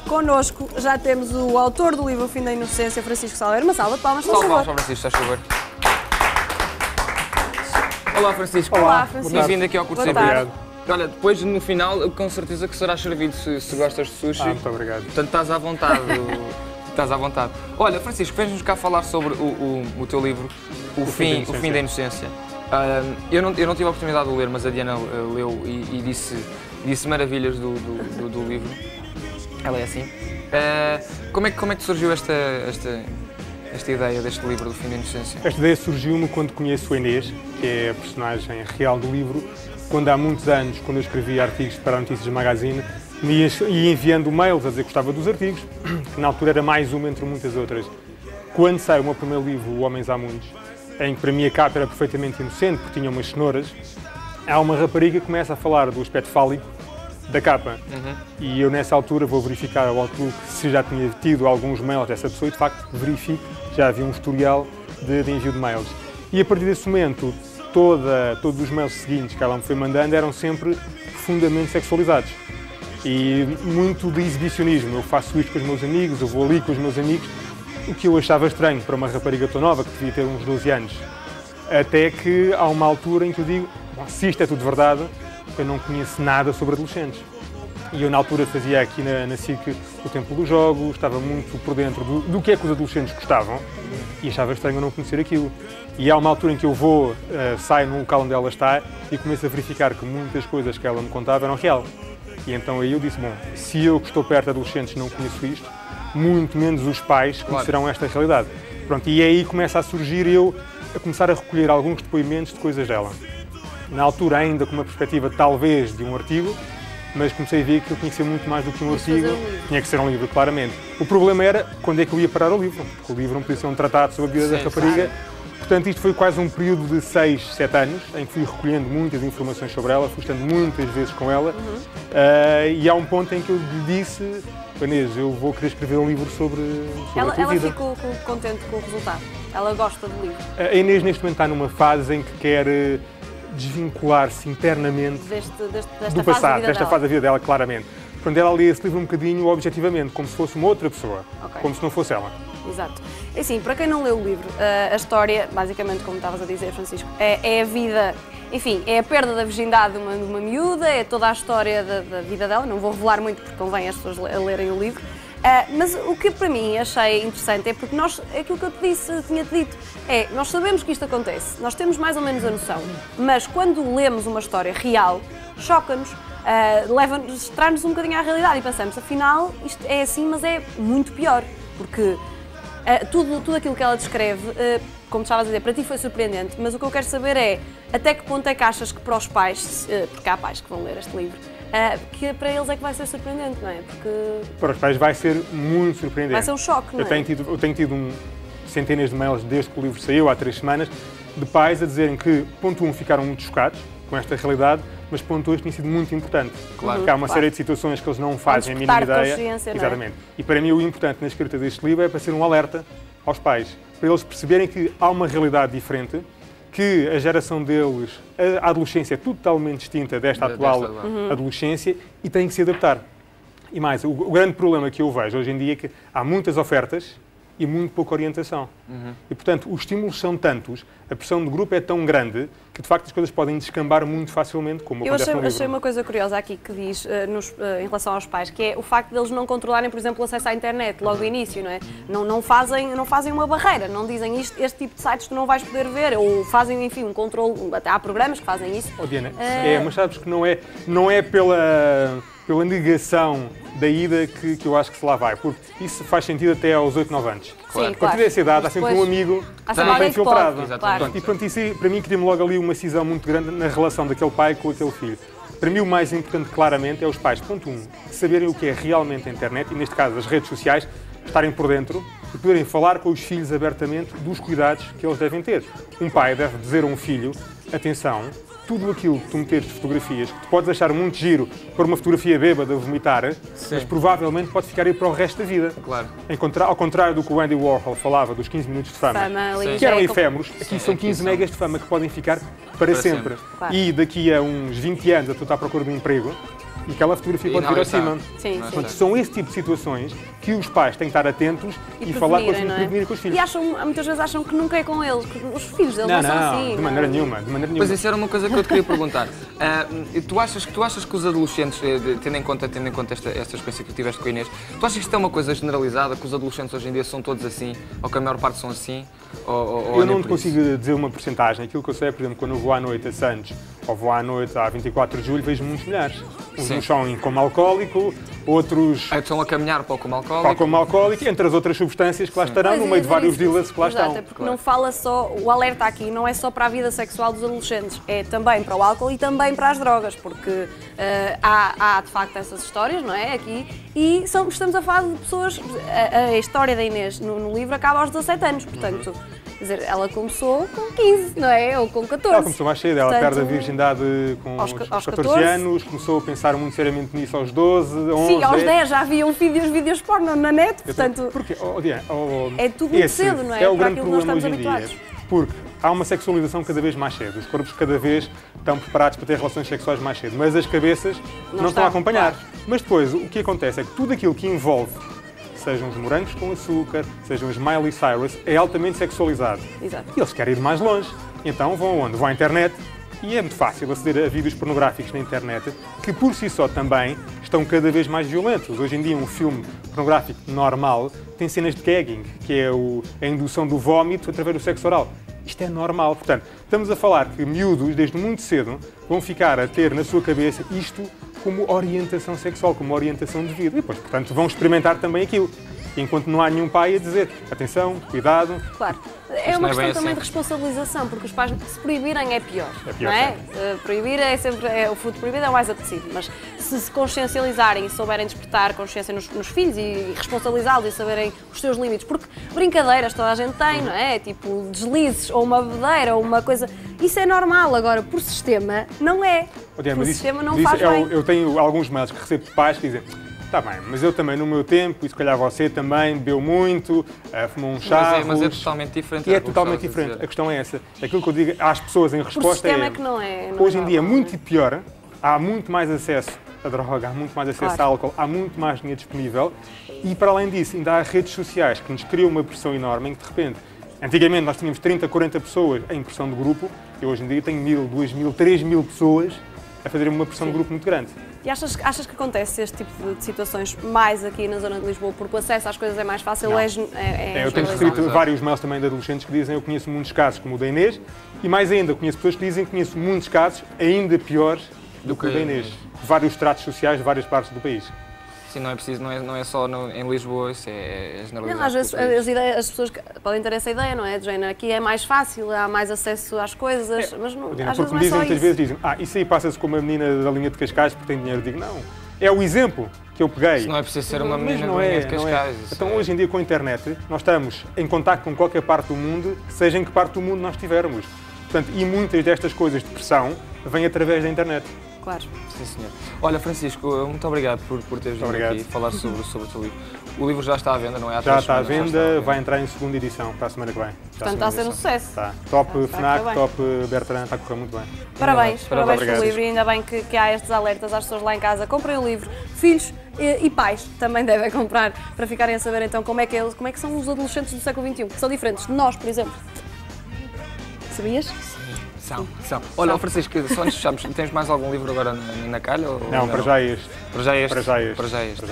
Connosco já temos o autor do livro O Fim da Inocência, Francisco Salgueiro. Uma salva de palmas, por favor. Salve, Francisco, estás a ver? Olá, Francisco. Olá, Francisco. Bem-vindo aqui ao curso. Obrigado. Olha, depois no final, com certeza que serás servido se gostas de sushi. Muito obrigado. Portanto, estás à vontade. Estás à vontade. Olha, Francisco, vens-nos cá falar sobre o teu livro, O Fim da Inocência. Eu não tive a oportunidade de ler, mas a Diana leu e disse maravilhas do livro. Ela é assim. Como é que surgiu esta ideia deste livro, do Fim da Inocência? Esta ideia surgiu-me quando conheço a Inês, que é a personagem real do livro, quando há muitos anos, quando eu escrevia artigos para a Notícias Magazine, me ia enviando mails a dizer que gostava dos artigos, que na altura era mais uma entre muitas outras. Quando sai o meu primeiro livro, O Homens Há Muitos, em que para mim a capa era perfeitamente inocente, porque tinha umas cenouras, há uma rapariga que começa a falar do aspecto fálico da capa. E eu nessa altura vou verificar ao Outlook se já tinha tido alguns mails dessa pessoa e de facto verifico, já havia um historial de envio de mails. E a partir desse momento, todos os mails seguintes que ela me foi mandando eram sempre profundamente sexualizados. E muito de exibicionismo. Eu faço isto com os meus amigos, eu vou ali com os meus amigos, o que eu achava estranho para uma rapariga tão nova, que devia ter uns 12 anos. Até que há uma altura em que eu digo, se isto é tudo verdade, eu não conheço nada sobre adolescentes. E eu na altura fazia aqui na SIC o Tempo dos Jogos, estava muito por dentro do que é que os adolescentes gostavam e achava estranho eu não conhecer aquilo. E há uma altura em que eu saio no local onde ela está e começo a verificar que muitas coisas que ela me contava eram real. E então aí eu disse, bom, se eu que estou perto de adolescentes não conheço isto, muito menos os pais conhecerão esta realidade. Pronto, e aí começa a surgir eu a começar a recolher alguns depoimentos de coisas dela. Na altura ainda com uma perspectiva talvez de um artigo, mas comecei a ver que eu tinha que ser muito mais do que um artigo, tinha que ser um livro, claramente. O problema era quando é que eu ia parar o livro, porque o livro não podia ser um tratado sobre a vida da rapariga. Claro. Portanto, isto foi quase um período de 6, 7 anos, em que fui recolhendo muitas informações sobre ela, fui estando muitas vezes com ela, e há um ponto em que eu lhe disse, Inês, eu vou querer escrever um livro sobre a tua vida. Ela ficou contente com o resultado? Ela gosta do livro? A Inês neste momento está numa fase em que quer desvincular-se internamente do passado, desta fase da vida dela, claramente. Portanto, ela lê esse livro um bocadinho objetivamente, como se fosse uma outra pessoa, como se não fosse ela. Exato. E assim, para quem não leu o livro, a história, basicamente, como estavas a dizer, Francisco, é a vida, enfim, é a perda da virgindade de uma miúda, é toda a história da vida dela, não vou revelar muito porque convém as pessoas a lerem o livro, mas o que para mim achei interessante é porque aquilo que eu tinha-te dito, nós sabemos que isto acontece, nós temos mais ou menos a noção, mas quando lemos uma história real, choca-nos, traz-nos um bocadinho à realidade e pensamos, afinal, isto é assim, mas é muito pior, porque tudo aquilo que ela descreve, como estavas a dizer, para ti foi surpreendente, mas o que eu quero saber é até que ponto é que achas que para os pais, porque há pais que vão ler este livro, que para eles é que vai ser surpreendente, não é? Porque para os pais vai ser muito surpreendente. Vai ser um choque, não é? Eu tenho tido centenas de mails desde que o livro saiu, há 3 semanas, de pais a dizerem que, ponto 1, ficaram muito chocados com esta realidade, mas ponto 2 tem sido muito importante. Claro. Porque há uma série de situações que eles não fazem a mínima ideia. Exatamente. E para mim o importante na escrita deste livro é para ser um alerta aos pais, para eles perceberem que há uma realidade diferente, que a geração deles, a adolescência é totalmente distinta desta atual adolescência e têm que se adaptar. E mais, o grande problema que eu vejo hoje em dia é que há muitas ofertas e muito pouca orientação. E, portanto, os estímulos são tantos, a pressão do grupo é tão grande, que, de facto, as coisas podem descambar muito facilmente, como acontece no livro. Eu achei uma coisa curiosa aqui que diz, em relação aos pais, que é o facto de eles não controlarem, por exemplo, o acesso à internet, logo do início, não é? Não fazem uma barreira, não dizem este tipo de sites tu não vais poder ver, ou fazem, enfim, um controle, até há programas que fazem isso. Oh, Diana, mas sabes que não é pela negação da ida que eu acho que se lá vai, porque isso faz sentido até aos 8, 9 anos. Claro. A partir dessa idade há sempre um amigo que não tem filtrado. Claro. E pronto, isso para mim cria-me logo ali uma cisão muito grande na relação daquele pai com aquele filho. Para mim o mais importante claramente é os pais, ponto 1, saberem o que é realmente a internet e neste caso as redes sociais, estarem por dentro e poderem falar com os filhos abertamente dos cuidados que eles devem ter. Um pai deve dizer a um filho, atenção, tudo aquilo que tu meteres de fotografias, que tu podes achar muito giro por uma fotografia bêbada a vomitar, mas provavelmente pode ficar aí para o resto da vida. Claro. Ao contrário do que o Andy Warhol falava dos 15 minutos de fama que eram efêmeros, aqui são 15 megas de fama que podem ficar para sempre. Claro. E daqui a uns 20 anos a tu estás à procura de um emprego, e aquela fotografia pode vir acima. Sim, Portanto, são esse tipo de situações que os pais têm que estar atentos e falar com os filhos, prevenir com os filhos. E muitas vezes acham que nunca é com eles, que os filhos deles não são assim. De maneira nenhuma. Pois isso era uma coisa que eu te queria perguntar. Tu achas que os adolescentes, tendo em conta esta experiência que tiveste com a Inês, tu achas que isto é uma coisa generalizada, que os adolescentes hoje em dia são todos assim, ou que a maior parte são assim? Eu não te consigo dizer uma porcentagem. Aquilo que eu sei, por exemplo, quando eu vou à noite a Santos ou vou à noite a 24 de julho, vejo muitos milhares. Uns são em coma alcoólico, outros estão a caminhar para o coma alcoólico. Para o coma alcoólico, entre as outras substâncias que lá estarão, no meio de vários dealers que lá estão. Exato, porque não fala só, o alerta aqui não é só para a vida sexual dos adolescentes, é também para o álcool e também para as drogas, porque há de facto essas histórias, não é? Aqui, e estamos a falar de pessoas, a história da Inês no livro acaba aos 17 anos, portanto. Quer dizer, ela começou com 15, não é? Ou com 14. Ela começou mais cedo, ela perde a virgindade com aos 14 anos, começou a pensar muito seriamente nisso aos 12, 11, Sim, aos 10 já haviam vídeos porno na net, portanto... Porque, é tudo muito cedo, não é? É o grande problema hoje em dia, porque há uma sexualização cada vez mais cedo, os corpos cada vez estão preparados para ter relações sexuais mais cedo, mas as cabeças não estão a acompanhar. Claro. Mas depois, o que acontece é que tudo aquilo que envolve sejam os morangos com açúcar, sejam os Miley Cyrus, é altamente sexualizado. Exato. E eles querem ir mais longe. Então vão onde? Vão à internet e é muito fácil aceder a vídeos pornográficos na internet que por si só também estão cada vez mais violentos. Hoje em dia um filme pornográfico normal tem cenas de gagging, que é a indução do vómito através do sexo oral. Isto é normal. Portanto, estamos a falar que miúdos, desde muito cedo, vão ficar a ter na sua cabeça isto como orientação sexual, como orientação de vida. E depois, portanto, vão experimentar também aquilo. Enquanto não há nenhum pai a dizer atenção, cuidado. Claro. É uma questão também de responsabilização, porque os pais, se proibirem é pior, não é? Proibir é sempre, o fruto proibido é o mais apetecido, mas se consciencializarem e souberem despertar consciência nos filhos e responsabilizá-los e saberem os seus limites, porque brincadeiras toda a gente tem, não é? Tipo deslizes ou uma bebedeira ou uma coisa, isso é normal, agora por sistema não é. Por sistema não faz bem. Eu tenho alguns mails que recebo de pais que dizem: está bem, mas eu também no meu tempo, e se calhar você também bebeu muito, fumou um charros... Mas é totalmente diferente. E é totalmente diferente. A questão é essa. Aquilo que eu digo às pessoas em resposta é que não é. Hoje em dia é muito pior, há muito mais acesso a droga, há muito mais acesso a álcool, há muito mais dinheiro disponível e para além disso ainda há redes sociais que nos criam uma pressão enorme em que de repente, antigamente nós tínhamos 30, 40 pessoas em pressão de grupo e hoje em dia tem 1.000, 2.000, 3.000 pessoas a fazerem uma pressão de grupo muito grande. E achas que acontece este tipo de situações mais aqui na zona de Lisboa, porque o acesso às coisas é mais fácil? Eu tenho recebido vários mails também de adolescentes que dizem: eu conheço muitos casos como o da Inês e mais ainda, conheço pessoas que dizem que conheço muitos casos ainda piores do que o da Inês. Vários tratos sociais de várias partes do país. Sim, não é preciso, não é só em Lisboa, isso é generalizado. Não, às vezes as pessoas podem ter essa ideia, não é? De género, aqui é mais fácil, há mais acesso às coisas, mas não, às vezes não é só muitas vezes dizem: isso aí passa-se com uma menina da linha de Cascais porque tem dinheiro. Eu digo: não, é o exemplo que eu peguei. Isso não é preciso ser uma menina da linha de Cascais. Então hoje em dia com a internet nós estamos em contacto com qualquer parte do mundo, seja em que parte do mundo nós estivermos. Portanto, e muitas destas coisas de pressão vêm através da internet. Claro. Sim, senhor. Olha, Francisco, muito obrigado por teres vindo aqui falar sobre o teu livro. O livro já está à venda, não é? Já está à venda, vai entrar em segunda edição para a semana que vem. Portanto, está a ser um sucesso. Está. Top FNAC, top Bertrand, está a correr muito bem. Parabéns pelo livro e ainda bem que há estes alertas às pessoas lá em casa. Comprem o livro. Filhos e pais também devem comprar para ficarem a saber então como é que são os adolescentes do século XXI, que são diferentes de nós, por exemplo. Sabias? São. Olha, Francisco, só antes de fecharmos, tens mais algum livro agora na calha? Não, para já é este. Para já é este? Para já é este.